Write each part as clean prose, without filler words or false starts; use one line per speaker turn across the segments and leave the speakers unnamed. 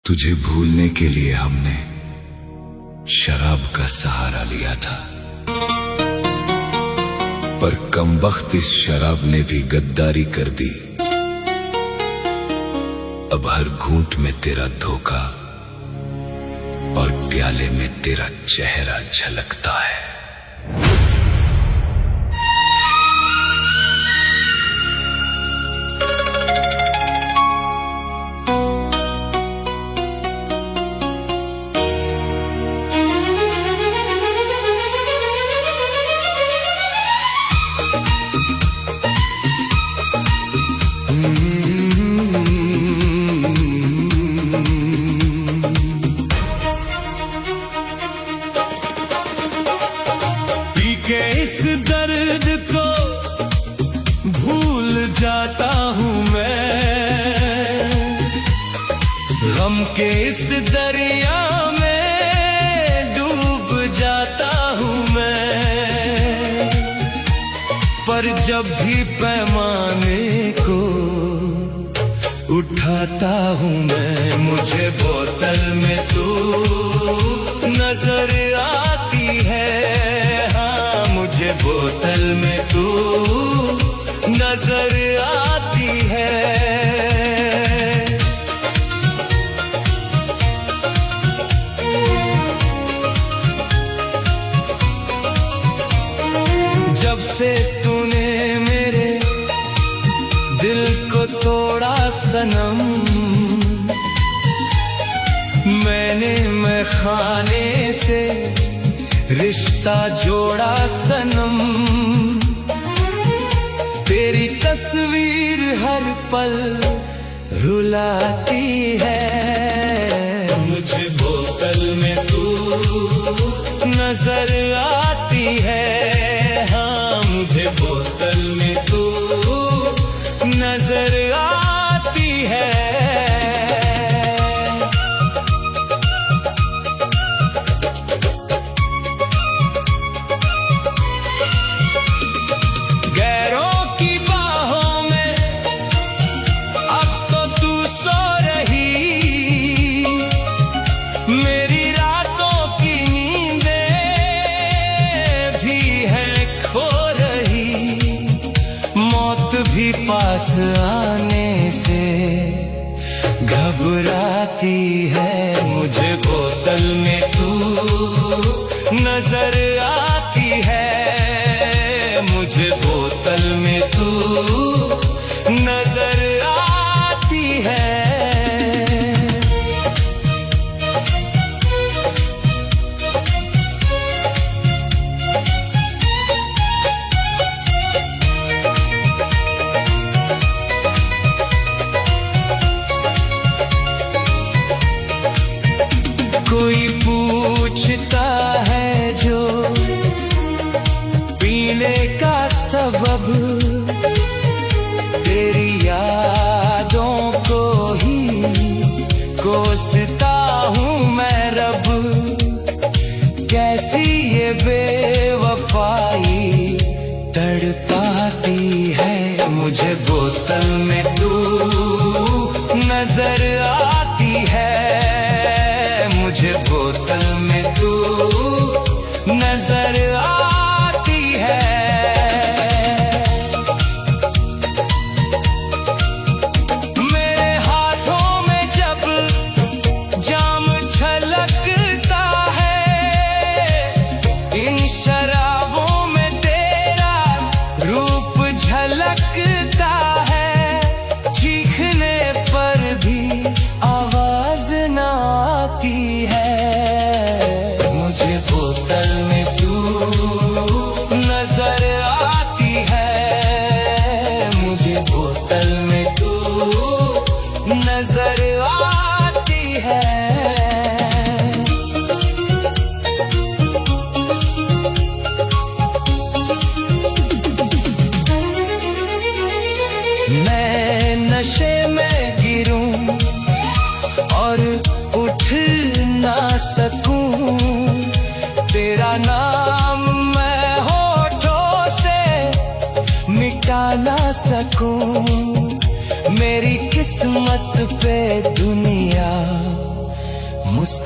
तुझे भूलने के लिए हमने शराब का सहारा लिया था, पर कमबख्त इस शराब ने भी गद्दारी कर दी। अब हर घूंट में तेरा धोखा और प्याले में तेरा चेहरा झलकता है।
के इस दर्द को भूल जाता हूँ मैं, गम के इस दरिया में डूब जाता हूँ मैं। पर जब भी पैमाने को उठाता हूँ मैं, मुझे बोतल में तू नजर आती है। मुझे बोतल में तू नजर आती है। जब से तूने मेरे दिल को तोड़ा सनम, मैं खाने से रिश्ता जोड़ा सनम। तेरी तस्वीर हर पल रुलाती है। मुझे बोतल में तू नजर आती है। हाँ, मुझे बोतल में तू नजर आती है। भी पास आने से घबराती है। मुझे बोतल में तू नजर आती है। मुझे बोतल में तू नजर आती है। कोई पूछता है जो पीने का सबब, तेरी यादों को ही कोसता हूँ मैं रब। कैसी ये बेवफाई तड़पाती है। मुझे बोतल में तू नजर आती है। मुझे बोतल में तू नजर आती है। मेरे हाथों में जब जाम छलकता है, इन शराबों में तेरा रूप झलकता है।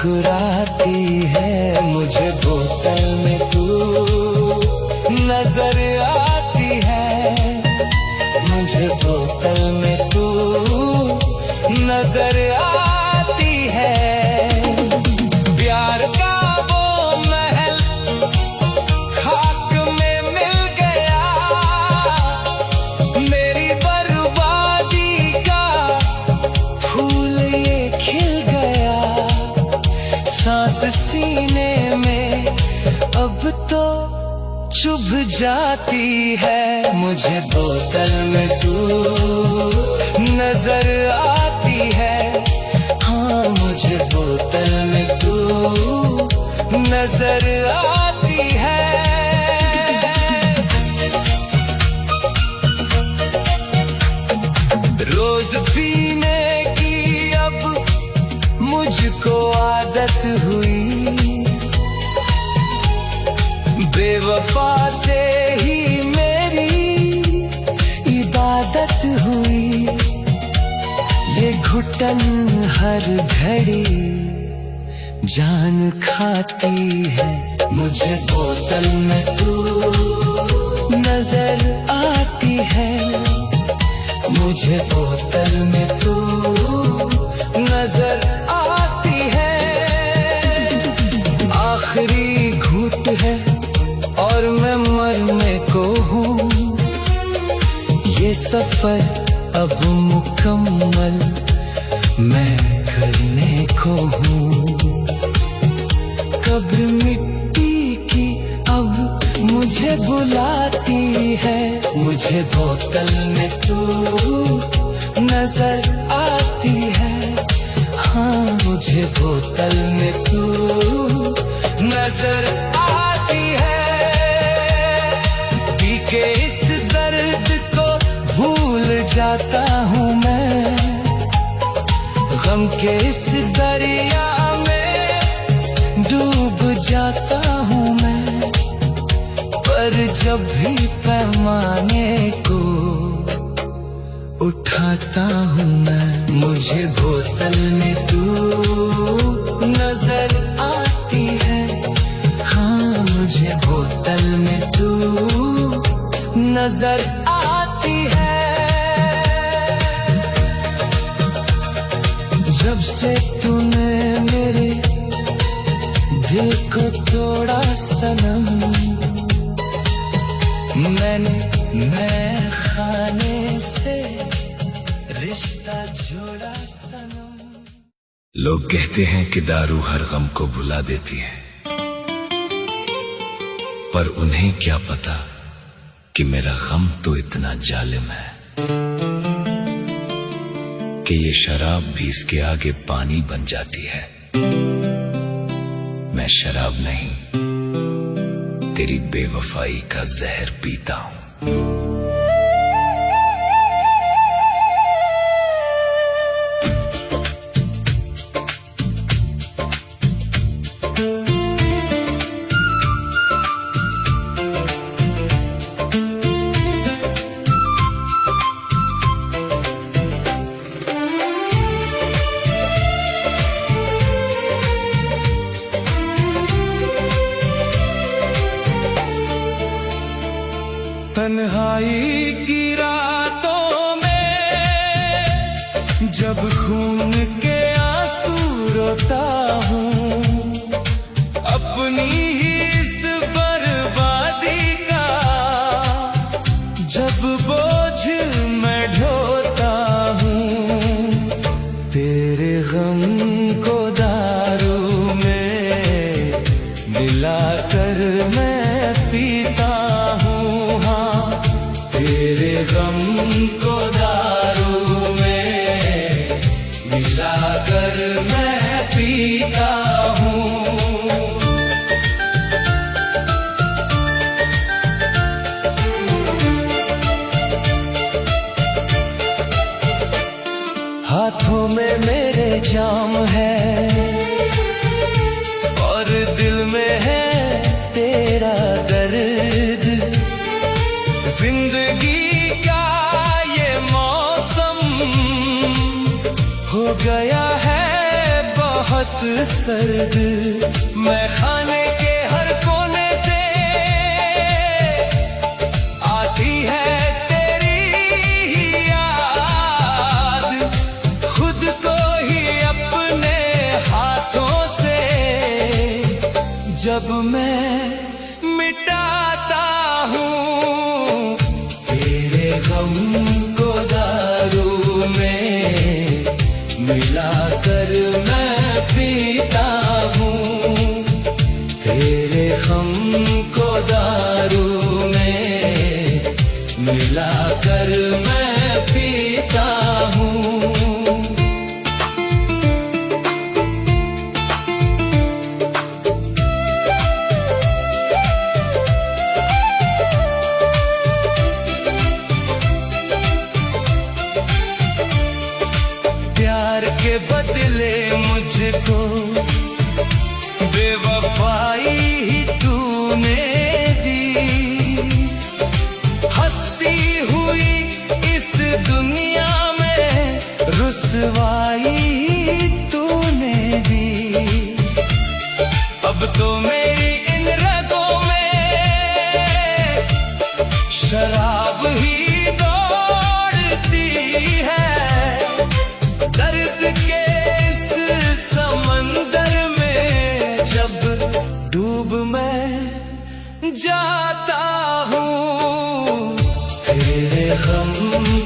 मुस्कुराती है, मुझे बोतल में तू नजर आती है, मुझे बोतल में तू नजर आती है। प्यार का वो महल खाक में मिल गया, मेरी बर्बादी का फूल ये खिल गया। सांस सीने में अब तो चुभ जाती है, मुझे बोतल में तू नजर आती है, हाँ मुझे बोतल में तू नजर आती है। रोज पीने की अब मुझको आदत हुई, बेवफा से ही मेरी इबादत हुई। ये घुटन हर घड़ी जान खाती है, मुझे बोतल में तू नजर आती है, मुझे बोतल में तू नजर आती है। आखिरी घूंट है और मैं मरने को हूँ, ये सफर अब मुकम्मल मैं करने को हूँ। कब्र मिट्टी की अब मुझे बुलाती है, मुझे बोतल में तू नजर आती है, हाँ मुझे बोतल में तू नजर आती है। पी के इस दर्द को भूल जाता हूँ मैं, गम के इस दरिया में डूब जाता हूँ मैं। पर जब भी पैमाने को उठाता हूँ मैं, मुझे बोतल में तू नजर आती है, हाँ मुझे बोतल में तू नजर आती है। जब से तूने मेरे दिल को तोड़ा सनम, मैं खाने से रिश्ता जोड़ा सनम।
लोग कहते हैं कि दारू हर गम को भुला देती है, पर उन्हें क्या पता कि मेरा गम तो इतना जालिम है कि ये शराब भी इसके आगे पानी बन जाती है। मैं शराब नहीं, तेरी बेवफाई का जहर पीता हूं।
तन्हाई की रातों में जब खून के आंसू रोता हूँ, अपनी ही इस बर्बादी का जब बोझ मैं ढोता हूँ, तेरे गम को दारू में मिलाकर मैं पीता हूँ, हाँ तेरे गम को दारू में मिलाकर मैं पीता हूँ। हाथों में मेरे जाम है और दिल में है तेरा दर्द। जिंदगी का ये मौसम हो गया है बहुत बहुत सर्द, मैं खाने के हर कोने से आती है तेरी ही याद, खुद को ही अपने हाथों से जब मैं मिटाता हूँ तेरे गम को दारू में मिलाकर मैं पीता हूँ, तेरे गम को दारू में मिलाकर मैं पीता हूँ। प्यार के बदले मुझको बेवफाई ही तूने दी, हंसती हुई इस दुनिया में रुसवाई ही तूने दी। अब तो मेरी इन रगों में शराब ही दौड़ती है, दर्द के इस समंदर में जब डूब मैं जाता हूँ, तेरे गम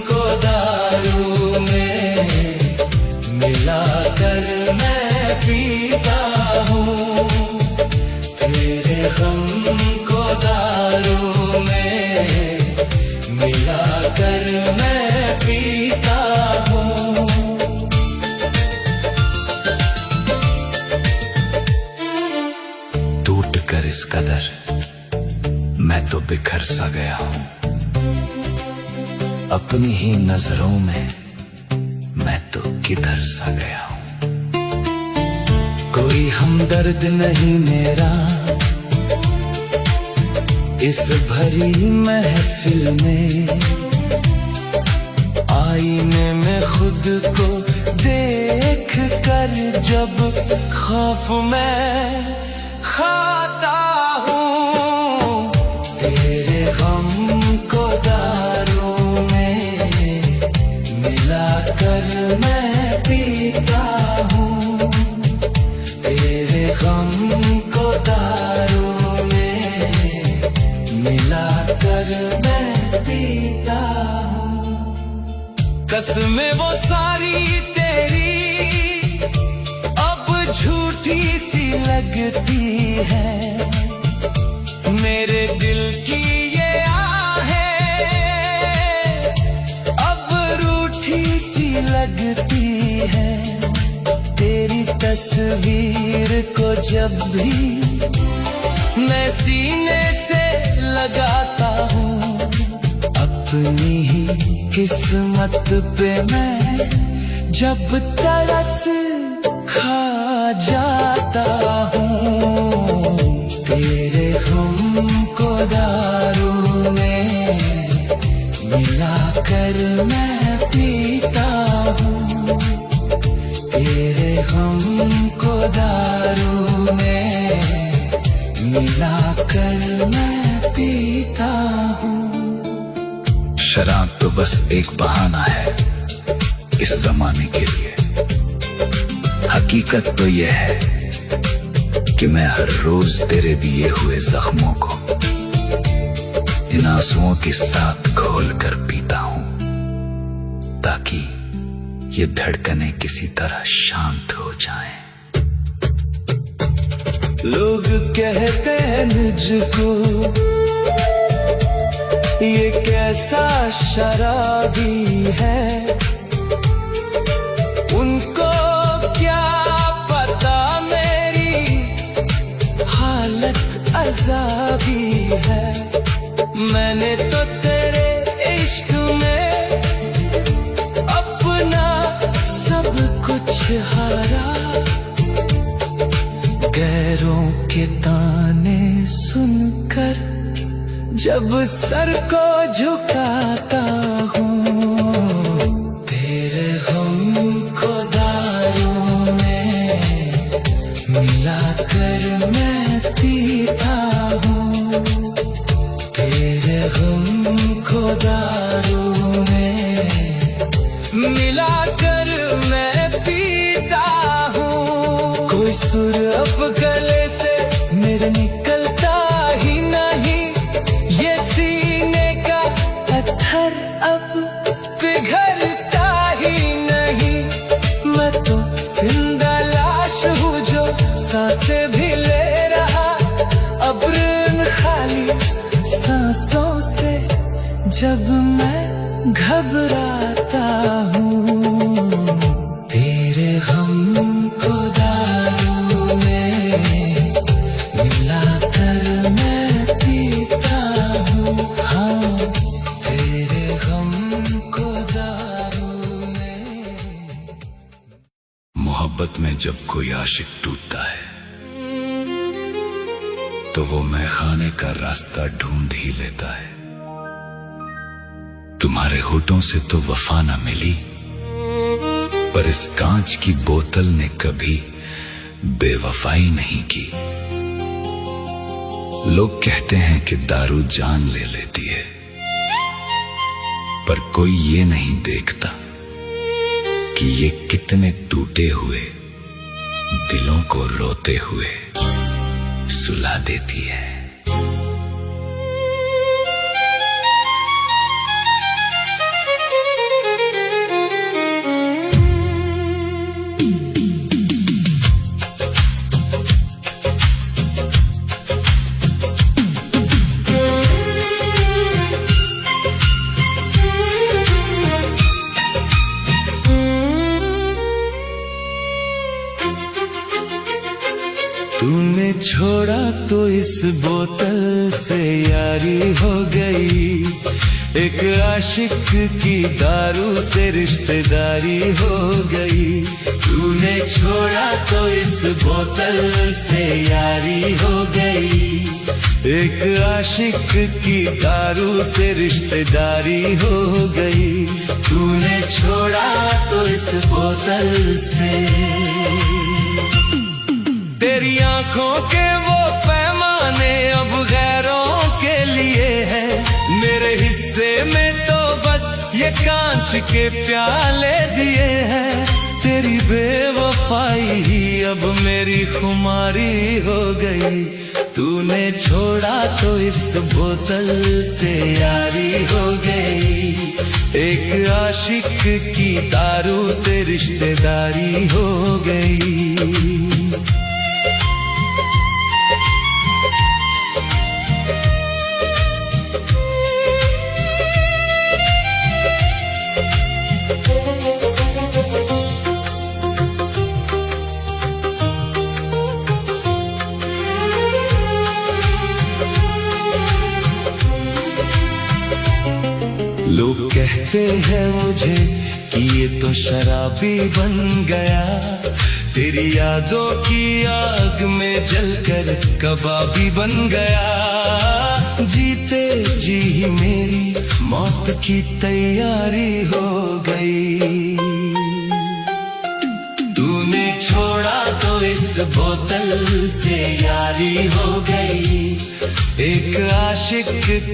को दारू में मिलाकर मैं पीता हूँ, तेरे गम को दारू में मिलाकर मैं पीता हूँ।
टूट कर इस कदर मैं तो बिखर सा गया हूँ, अपनी ही नजरों में मैं तो किधर सा गया हूँ। कोई हमदर्द नहीं मेरा इस भरी महफिल में, आईने में खुद को देख कर जब खौफ मैं खाता हूँ, तेरे गम को दारू में मिलाकर मैं पीता हूँ, तेरे गम को दारू में मिलाकर मैं पीता हूँ। कसमें वो सारी तेरी अब झूठी सी लगती है, मेरे दिल की ये आहें अब रूठी सी लगती है। तेरी तस्वीर को जब भी मैं सीने से लगाता हूँ, अपनी ही किस्मत पे मैं जब तरस खा जाता हूँ, तेरे गम को दारू में मिलाकर मैं पीता हूँ, तेरे गम को दारू में मिलाकर मैं पीता हूँ। शराब तो बस एक बहाना है इस जमाने के लिए, हकीकत तो यह है कि मैं हर रोज तेरे दिए हुए जख्मों को इन आंसुओं के साथ घोल कर पीता हूं, ताकि ये धड़कनें किसी तरह शांत हो जाएं।
लोग कहते हैं मुझको ये कैसा शराबी है, उनको क्या पता मेरी हालत अज़ाबी है। मैंने तो तेरे इश्क में अपना सब कुछ हारा, गैरों के ताने सुनकर जब सर को झुकाता हूँ, तेरे गम को दारू में सुर अब गले से मेरे निकलता ही नहीं, ये सीने का पत्थर अब पिघलता ही नहीं। मैं तो जिंदा लाश हूँ जो सांसें भी ले रहा, अब खाली सांसों से जब मैं घबराता हूँ। तेरे गम को दारू में मिलाकर मैं पीता हूँ, हाँ तेरे गम को दारू में।
मोहब्बत में जब कोई आशिक टूटता है तो वो मैखाने का रास्ता ढूंढ ही लेता है। तुम्हारे होठों से तो वफा न मिली, पर इस कांच की बोतल ने कभी बेवफाई नहीं की। लोग कहते हैं कि दारू जान ले लेती है, पर कोई ये नहीं देखता कि ये कितने टूटे हुए दिलों को रोते हुए सुला देती है।
तूने छोड़ा तो इस बोतल से यारी हो गई, एक आशिक की दारू से रिश्तेदारी हो गई। तूने छोड़ा तो इस बोतल से यारी हो गई, एक आशिक की दारू से रिश्तेदारी हो गई। तूने छोड़ा तो इस बोतल से। तेरी आंखों के वो पैमाने अब गैरों के लिए है, मेरे हिस्से में तो बस ये कांच के प्याले दिए हैं। तेरी बेवफाई ही अब मेरी खुमारी हो गई। तूने छोड़ा तो इस बोतल से यारी हो गई, एक आशिक की दारू से रिश्तेदारी हो गई। लोग कहते हैं मुझे कि ये तो शराबी बन गया, तेरी यादों की आग में जलकर कबाबी बन गया। जीते जी ही मेरी मौत की तैयारी हो गई। तूने छोड़ा तो इस बोतल से यारी हो गई, एक आशिक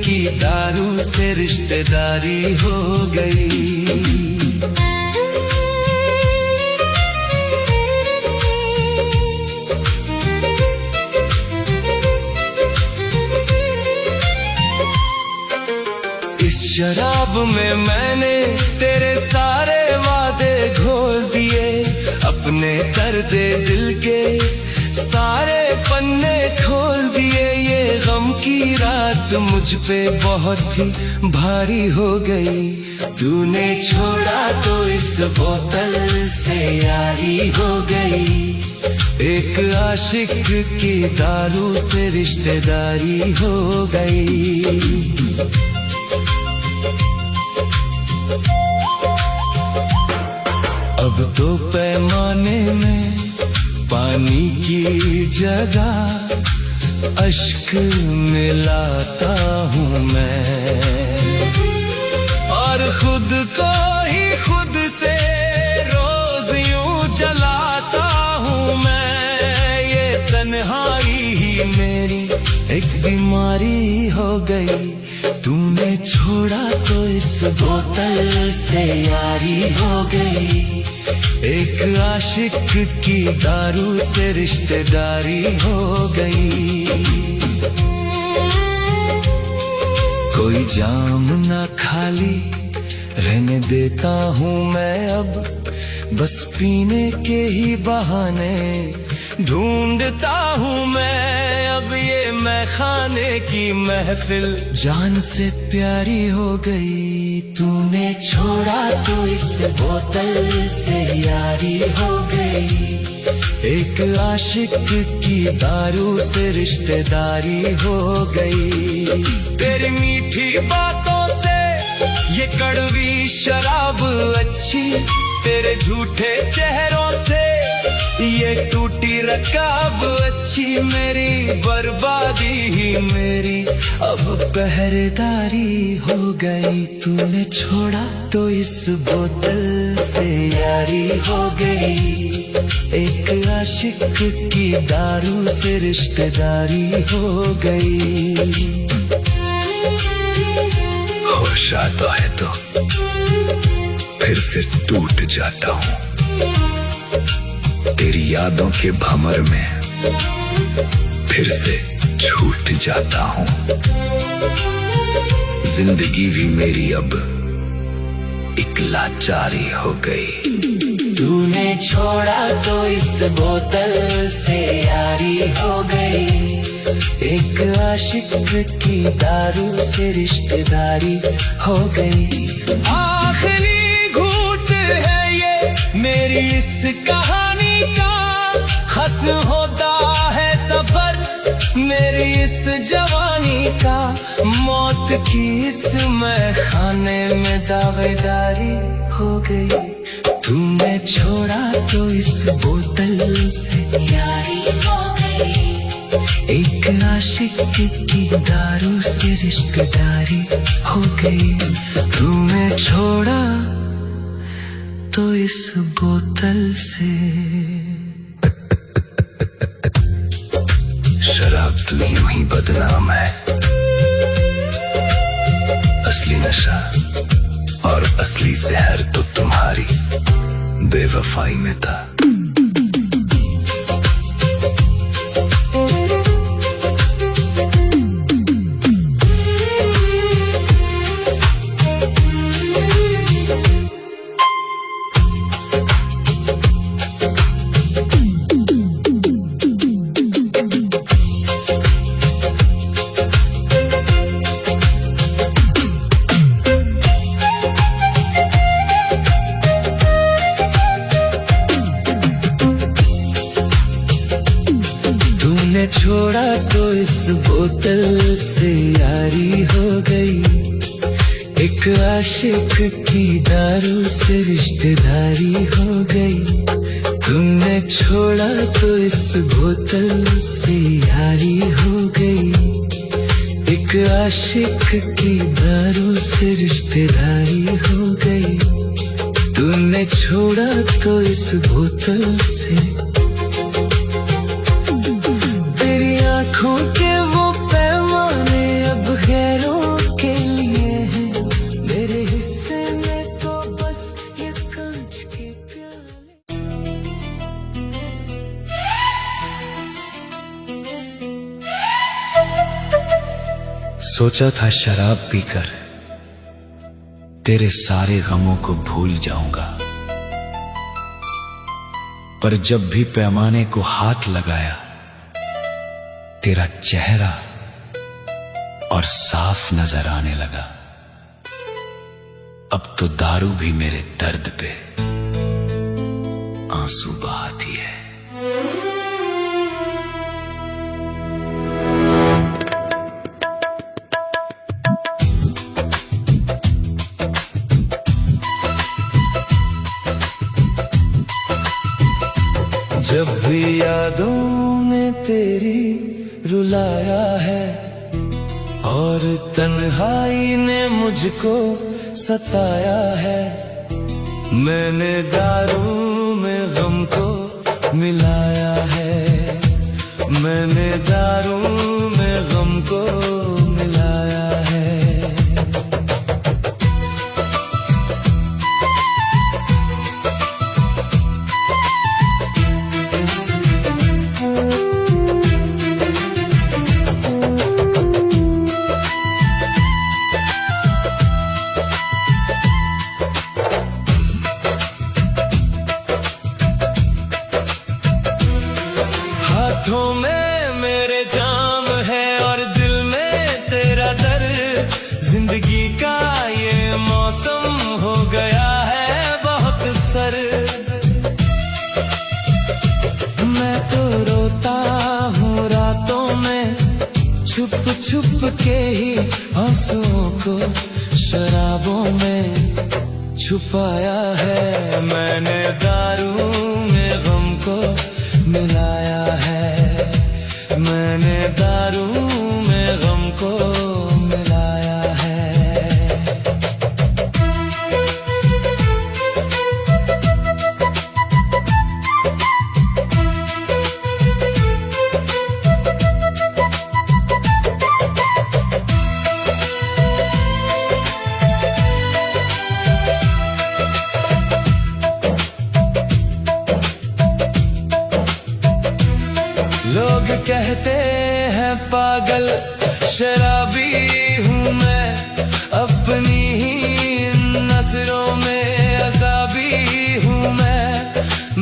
की दारू से रिश्तेदारी हो गई। इस शराब में मैंने तेरे सारे वादे घोल दिए, अपने दर्द दिल के सारे पन्ने खोल दिए। ये गम की रात मुझ पे बहुत ही भारी हो गई। तूने छोड़ा तो इस बोतल से यारी हो गई, एक आशिक की दारू से रिश्तेदारी हो गई। अब तो पैमाने में पानी की जगह अश्क मिलाता हूँ मैं, और खुद को ही खुद से रोज यूं जलाता हूँ मैं। ये तन्हाई ही मेरी एक बीमारी हो गई। तूने छोड़ा तो इस बोतल से यारी हो गई, एक आशिक की दारू से रिश्तेदारी हो गई। कोई जाम ना खाली रहने देता हूँ मैं अब, बस पीने के ही बहाने ढूंढता हूँ मैं अब ये मैखाने की महफिल जान से प्यारी हो गई। तूने छोड़ा तो इस बोतल से यारी हो गई, एक आशिक की दारू से रिश्तेदारी हो गई। तेरी मीठी बातों से ये कड़वी शराब अच्छी, तेरे झूठे चेहरों से ये टूटी रकाब अच्छी, मेरी बर्बादी ही मेरी अब पहरेदारी हो गई। तूने छोड़ा तो इस बोतल से यारी हो गई, एक आशिक की दारू से रिश्तेदारी हो गई।
होश आता है तो फिर से टूट जाता हूँ, तेरी यादों के भंवर में फिर से छूट जाता हूँ। जिंदगी भी मेरी अब एक लाचारी हो गई।
तूने छोड़ा तो इस बोतल से यारी हो गई, एक आशिक की दारू से रिश्तेदारी हो गई। आखिरी घूंट है ये मेरी इस कहानी का, खत्म होता है सफर मेरी इस जवानी का, मौत की इस मैखाने में दावेदारी हो गई। तूने छोड़ा तो इस बोतल से यारी हो गई, एक आशिक की दारू से रिश्तेदारी हो गई। तूने छोड़ा तो इस बोतल से
शराब तो यूं ही बदनाम है, असली नशा और असली जहर तो तुम्हारी बेवफाई में था।
तूने छोड़ा तो इस बोतल से यारी हो गई, एक आशिक की दारू से रिश्तेदारी हो गई। तूने छोड़ा तो इस बोतल से यारी हो गई, एक आशिक की दारू से रिश्तेदारी हो गई। तूने छोड़ा तो इस बोतल से आँखों के वो पैमाने अब गैरों के लिए हैं, मेरे हिस्से में तो बस ये कांच के प्याले।
सोचा था शराब पीकर तेरे सारे गमों को भूल जाऊंगा, पर जब भी पैमाने को हाथ लगाया तेरा चेहरा और साफ नजर आने लगा। अब तो दारू भी मेरे दर्द पे आंसू बहाती है।
जब भी यादों ने तेरी रुलाया है और तन्हाई ने मुझको सताया है, मैंने दारू में गम को मिलाया है, मैंने दारू में गम को मिलाया है। हाथों में मेरे जाम है और दिल में तेरा दर्द। जिंदगी का ये मौसम हो गया है बहुत सर्द। मैं तो रोता हूँ रातों में छुप छुप के ही आंसुओं को शराबों में छुपाया है। मैंने दारू में गम को मिलाया है। मैंने दारू में गम को मिलाया है। लोग कहते हैं पागल शराबी हूँ मैं, अपनी ही नजरों में अज़ाबी हूँ मैं।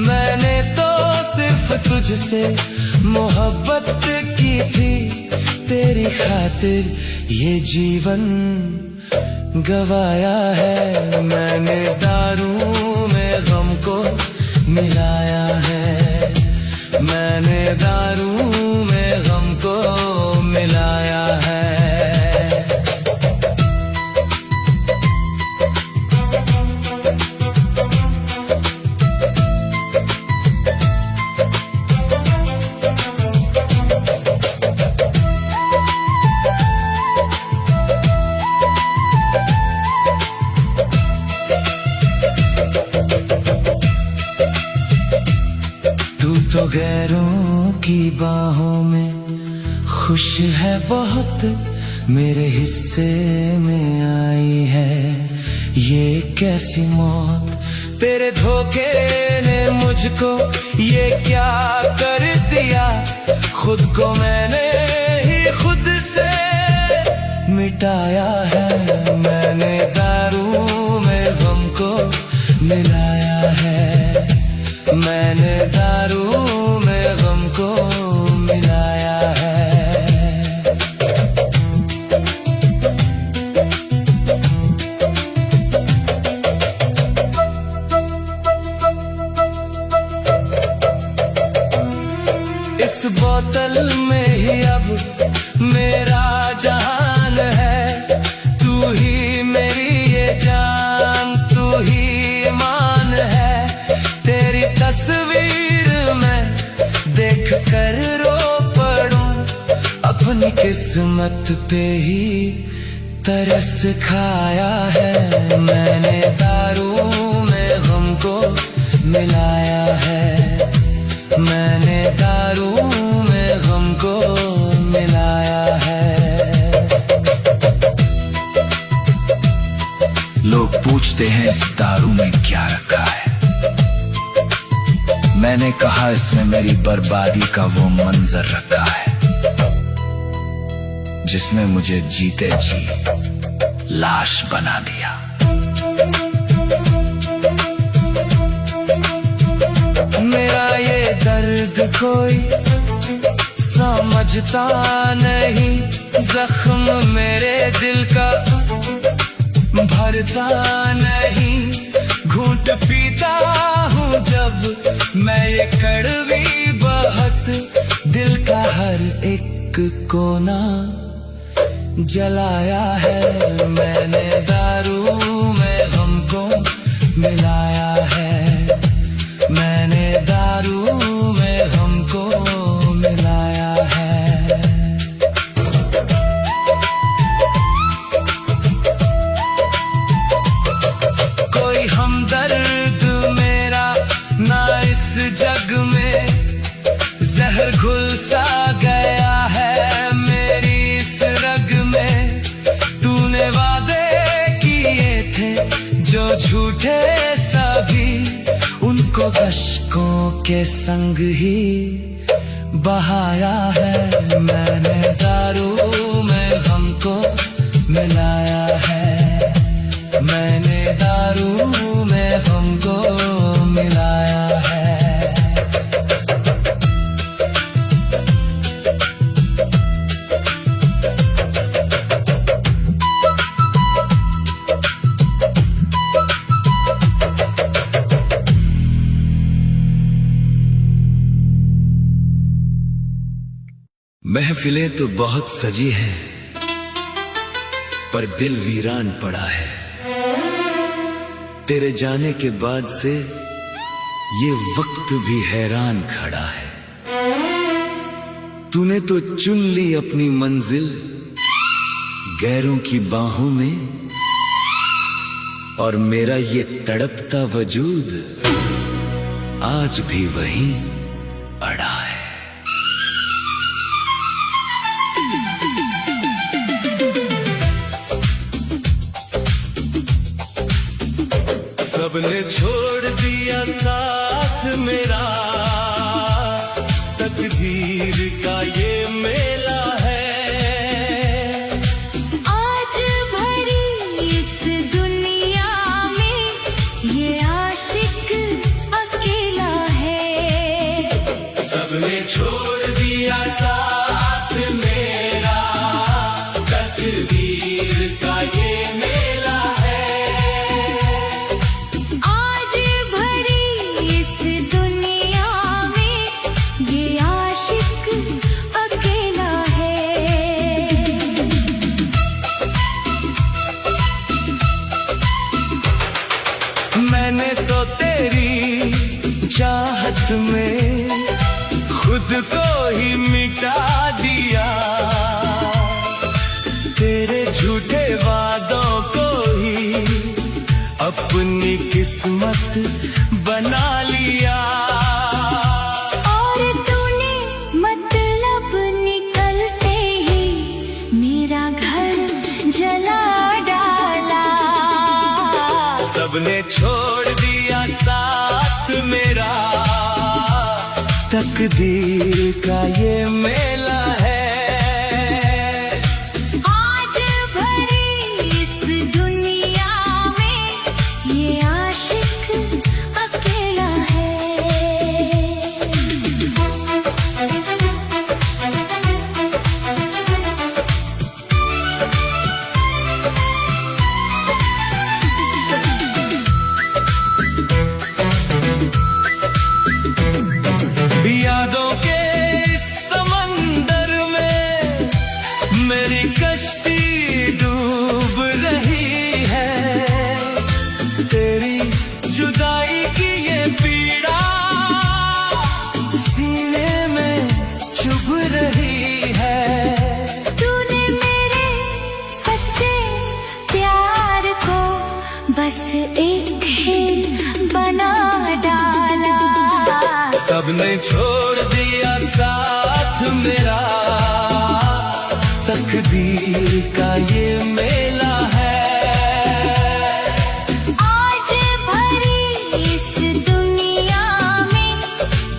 मैंने तो सिर्फ तुझसे मोहब्बत की थी, तेरी खातिर ये जीवन गवाया है। मैंने दारू में गम को मिलाया है। मैंने दारू में गम को मिलाया है। तो गैरों की बाहों में खुश है बहुत, मेरे हिस्से में आई है ये कैसी मौत। तेरे धोखे ने मुझको ये क्या कर दिया, खुद को मैंने ही खुद से मिटाया है। मैंने दारू में गम को मिलाया है। मैंने दारू में गम को मिलाया है। इस बोतल में ही अब मेरा जहान है। तू ही मेरी ये जान, तू ही ईमान है। तेरी तस्वीर मैं देख कर रो पड़ूं, अपनी किस्मत पे ही तरस खाया है। मैंने दारू में गम को मिलाया है। मैंने दारू में गम को मिलाया है।
लोग पूछते हैं इस दारू में क्या रखा है। मैंने कहा इसमें मेरी बर्बादी का वो मंजर रखा है जिसने मुझे जीते जी लाश बना दिया।
मेरा ये दर्द कोई समझता नहीं, जख्म मेरे दिल का भरता नहीं। घूंट पीता हूँ जब मैं ये कड़वी बहुत, दिल का हर एक कोना जलाया है। मैंने दारू में गम को मिलाया है। मैंने दारू में गम को मिलाया है। कोई हमदर्द मेरा ना इस जग में, जहर घुल सा गया है मेरी इस रग में। तूने वादे किए थे जो झूठे सभी, उनको अश्कों के संग ही बहाया है। मैंने दारू में गम को मिलाया है। मैंने दारू में गम को मिलाया है।
महफिलें तो बहुत सजी हैं, पर दिल वीरान पड़ा है। तेरे जाने के बाद से ये वक्त भी हैरान खड़ा है। तूने तो चुन ली अपनी मंजिल गैरों की बाहों में, और मेरा ये तड़पता वजूद आज भी वहीं अड़ा है।
सबने छोड़ दिया साथ मेरा, तकदीर का ये मेला है।
आज भरी इस दुनिया में ये आशिक अकेला है।
सबने छोड़ दिया साथ मेरा, तकदीर का ये मेला है।
आज भरी इस दुनिया में ये आशिक अकेला है।
मैंने तो तेरी चाहत में खुद को ही मिटा दिया, तेरे झूठे वादों को ही अपनी किस्मत बना लिया।
और तूने मतलब निकलते ही मेरा घर जला डाला।
सबने छोड़ दिया साथ मेरा, तकदीर का ये मेला है।
आज भरी इस दुनिया में ये आशिक अकेला है।
यादों के इस समंदर में मेरी कश्ती डूब रही है। तेरी जुदाई की ये पीड़ा सीने में चुभ रही है।
तूने मेरे सच्चे प्यार को बस एक खेल बना डाला।
सबने छोड़ दिया साथ मेरा, तकदीर का ये मेला है।
आज भरी इस दुनिया में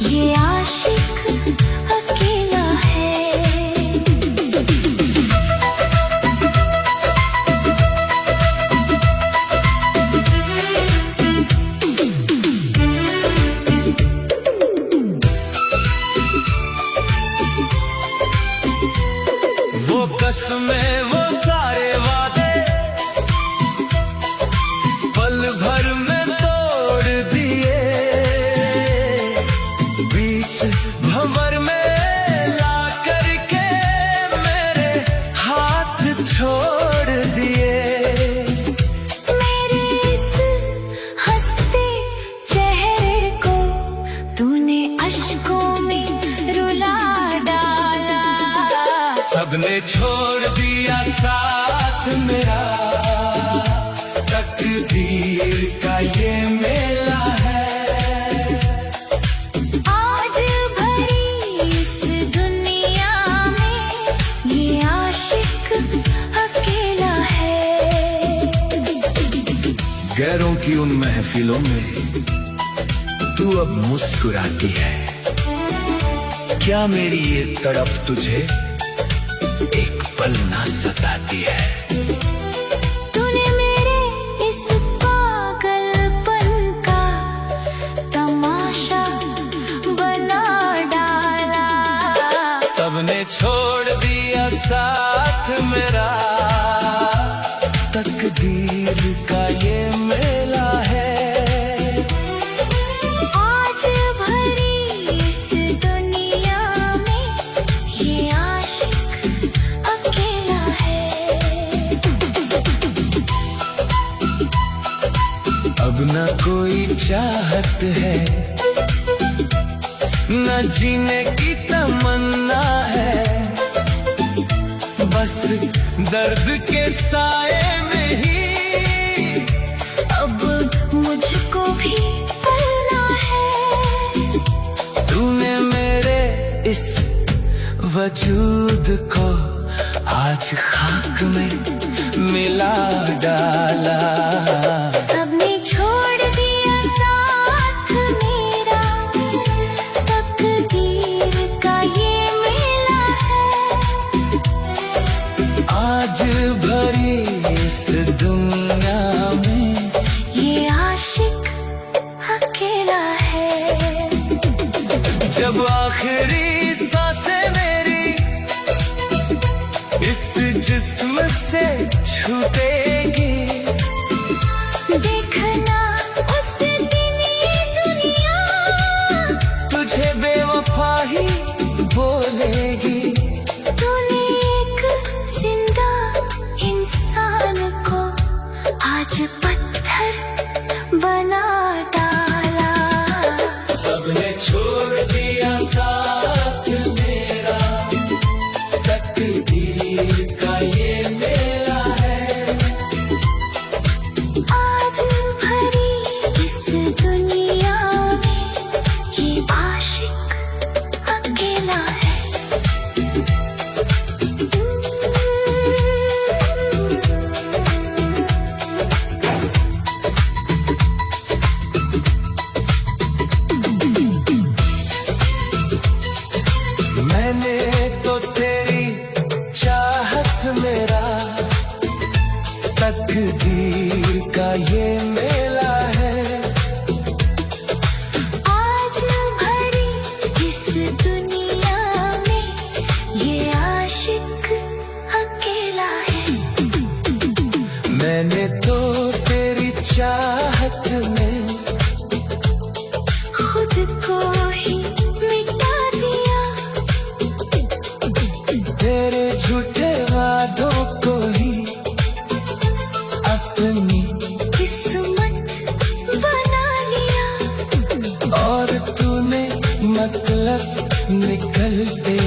ये आशिक अकेला है।
वो कसमें वो सारे वादे पल भर में तोड़ दिए, बीच भंवर में ला करके मेरे हाथ छोड़ दिए।
मेरे इस हंसते चेहरे को तूने अश्कों में रुला डाला।
सबने छोड़ दिया साथ मेरा, तकदीर का ये मेला है।
आज भरी इस दुनिया में ये आशिक अकेला है।
गैरों की उन महफिलों में तू अब मुस्कुराती है। क्या मेरी ये तड़प तुझे एक पल ना सताती है?
तूने मेरे इस पागलपन का तमाशा बना डाला।
सबने छोड़ दिया साथ मेरा, तकदीर का ये मेला है।
आज भरी इस दुनिया में ये आशिक
कोई चाहत है, न जीने की तमन्ना है, बस दर्द के साए में ही
अब मुझको भी पलना है।
तूने मेरे इस वजूद को आज खाक में मिला डाला।
सबने छोड़ दिया साथ मेरा, तकदीर का ये मेला है।
आज भरी इस दुनिया में
ये आशिक अकेला है।
जब आखिरी सांसें मेरी इस जिस्म से छूटेगी,
देखना उस दिन ये दुनिया
तुझे बेवफा ही बोलेगी।
तूने एक जिंदा इंसान को आज पत्थर बना डाला।
सबने छोड़ दिया साथ मेरा, तकदीर का ये मेला है।
आज भरी इस दुनिया में ये आशिक अकेला है।
मैंने तो तेरी चाहत मेरा, तकदीर का ये मेला है।
आज भरी इस दुनिया में ये आशिक अकेला है।
मैंने तो तेरी चाहत में
खुद को ही मिटा दिया,
तेरे झूठे वादों को ही अपनी
किस्मत बना लिया।
और तूने मतलब निकलते